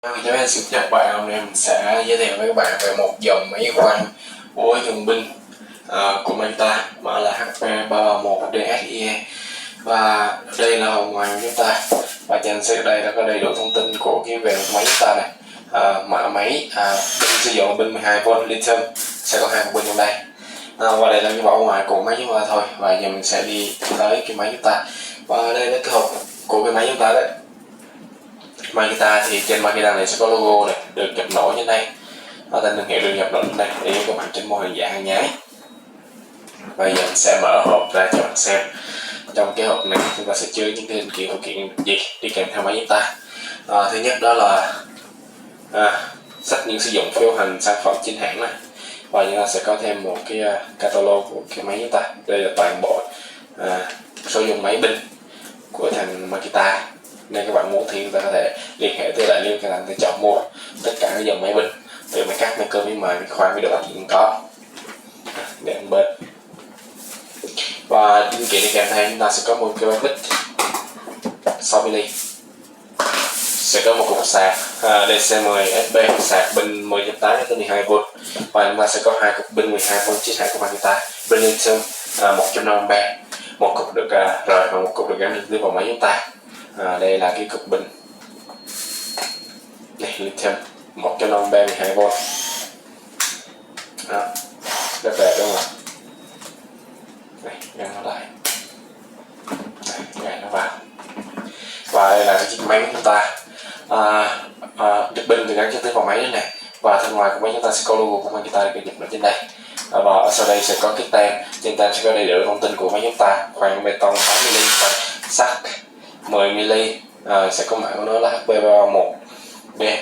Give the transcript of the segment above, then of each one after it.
Cho em xin chào các bạn, hôm nay mình sẽ giới thiệu với các bạn về một dòng máy khoan búa dùng binh của Makita mã là HP331DSIE. Và đây là hộp ngoài của chúng ta, và trên xe đây đã có đầy đủ thông tin của cái về máy chúng ta này. Mã máy pin sử dụng pin 12V lithium, sẽ có hai cục pin trong đây. Và đây là cái vỏ ngoài của máy chúng ta thôi, và giờ mình sẽ đi tới cái máy chúng ta. Và đây là cái hộp của cái máy chúng ta đấy. Makita thì trên Makita này sẽ có logo này được nhập nổi trên đây, tên thương hiệu được nhập nổi trên đây để các bạn trên mô hình dạng hàng nhái. Bây giờ mình sẽ mở hộp ra cho bạn xem. Trong cái hộp này chúng ta sẽ chứa những cái linh kiện phụ kiện gì đi kèm theo máy chúng ta. Thứ nhất đó là sách những sử dụng phiếu hành sản phẩm chính hãng này, và chúng ta sẽ có thêm một cái catalog của cái máy chúng ta. Đây là toàn bộ số dùng máy pin của thằng Makita, nên các bạn muốn thì chúng ta có thể liên hệ tới đại lý các bạn để chọn mua tất cả các dòng máy pin, từ máy cắt, máy cơ, máy mài, máy khoan, máy độ cũng có để bên. Và linh kiện đi kèm theo chúng ta sẽ có một cái mic 6mm, sẽ có một cục sạc DC10 SB, sạc pin 10.8 tới 12V, và chúng ta sẽ có hai cục pin 12V chính hãng của Makita, pin lithium 150A, một cục được rời và một cục được gắn trực tiếp vào máy chúng ta. Đây là cái cục pin này, lithium 150A 12V. Rất đẹp đúng không ạ? Đây, gắn nó lại, gắn nó vào. Và đây là cái chiếc máy của chúng ta. Chiếc pin thì gắn trực tiếp vào máy này, và thân ngoài của máy chúng ta sẽ có logo của Makita được nhập trên đây. Và ở sau đây sẽ có cái tem, trên tem sẽ có đầy đủ thông tin của máy chúng ta: khoan bê tông 8mm, khoan sắt 10mm, sẽ có mã của nó là HP331D,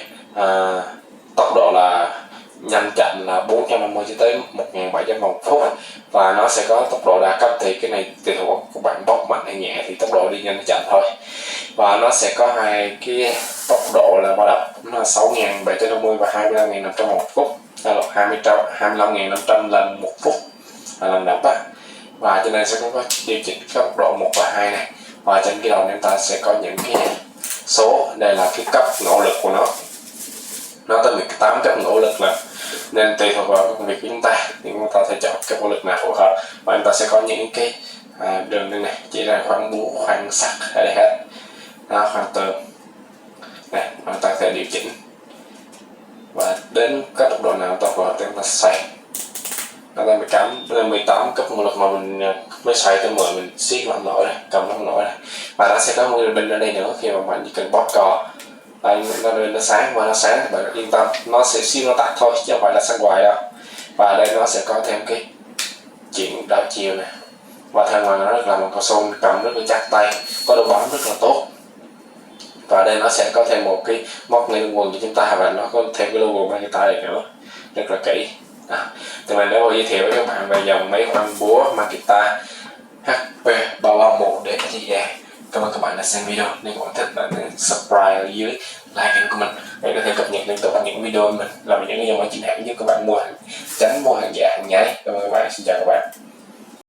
tốc độ là nhanh chậm là 450 cho tới 1700 một phút, và nó sẽ có tốc độ đa cấp, thì cái này tùy thuộc các bạn bóc mạnh hay nhẹ thì tốc độ đi nhanh hay chậm thôi. Và nó sẽ có hai cái tốc độ là ba đập, nó là 6.750 và 25.500 một phút, là 25.500 lần một phút lần đập á. Và trên đây sẽ có điều chỉnh các tốc độ 1 và 2 này, và trên cái đầu chúng ta sẽ có những cái số. Đây là cái cấp nỗ lực của nó tới 18 cấp nỗ lực là, nên tùy thuộc vào công việc của chúng ta thì chúng ta sẽ chọn cấp nỗ lực nào phù hợp. Và chúng ta sẽ có những cái đường đây này chỉ là khoan búa, khoan sắt ở đây hết, khoan tường này, chúng ta có thể điều chỉnh, và đến các tốc độ nào phù hợp thì chúng ta xoay. Nó ta 18 cấp nỗ lực mà mình mới xoay tới 10 mình siết nó không nổi này, cầm nó không nổi này. Và nó sẽ có một cái pin ở đây nữa, khi mà bạn chỉ cần bóp cò nó sáng, và nó sáng thì bạn yên tâm, nó sẽ siêu nó tắt thôi chứ không phải là sáng hoài đâu. Và đây nó sẽ có thêm cái chuyển đảo chiều này, và thân ngoài nó rất là một cao su, cầm rất là chắc tay, có độ bám rất là tốt. Và đây nó sẽ có thêm một cái móc ngay quần cho chúng ta, và nó có thêm cái logo Makita này nữa, rất là kỹ. Thì mình đã giới thiệu với các bạn về dòng máy khoan búa Makita HP331DSIE. Cảm ơn các bạn đã xem video. Nếu các bạn thích, bạn hãy subscribe ở dưới, like kênh của mình để có thể cập nhật liên tục những video của mình, làm những dòng máy chính hãng giúp các bạn tránh mua hàng giả, hàng nhái. Cảm ơn các bạn, xin chào các bạn.